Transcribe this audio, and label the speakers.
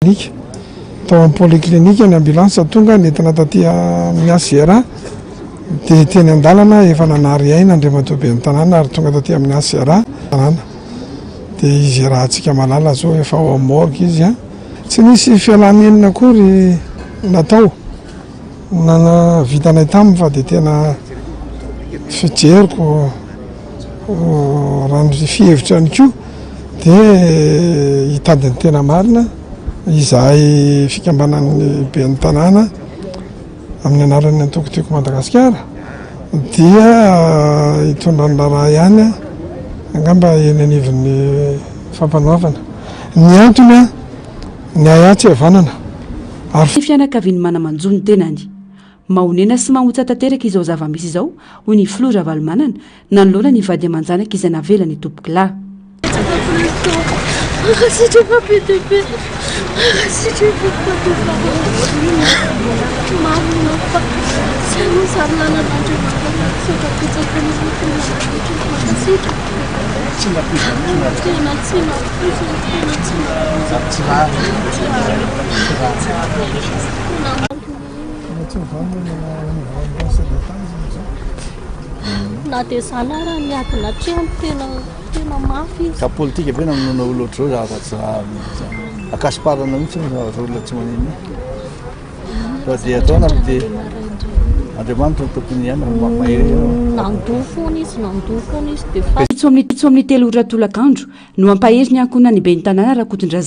Speaker 1: Tao amin'ny polyclinique ny ambulance tonga nentina taty amin'ny ACR dia teny an-dalana efa nanary aina andriamatoaben'ny tanàna ary tonga taty amin'ny ACR tanàna dia izy rahantsika malala zao efa ao amin'ny morgue izy tsy nisy fialanenina akory natao nana vitanay taminy fa dia tena fijeriko rano fihevitra ihany koa dia hitadiny tena marina izahay fikambanan'ny ben'ny tanàna amin'ny anaran'ny antokotiko Madagasikara dia hitondran'ny raharaha ihany angamba eny anivon'ny fampanoavana ny antony ny ayatsy havanana
Speaker 2: ary fianakaviany manamanjony tenany mahonena sy mahotsa tanteraka izao zava-misy izao hoy ny Flora Valomanana nanoloana ny vady aman-janaka izay navelany tompoko lahy.
Speaker 3: Na dia sana raha niadina trano tena mafy
Speaker 4: ka politika be namonona olo ohatr' zao zavatra akasiparana mihitsy zavatra olona tsy manino fa dia ataona dia Andriamanitra no tompony ihany mahery
Speaker 3: nandoa foana izy dia
Speaker 2: itso amin'ny telo ora tolakandro no ampahery ny ankonany ben'ny tanàna Rakotondrazafy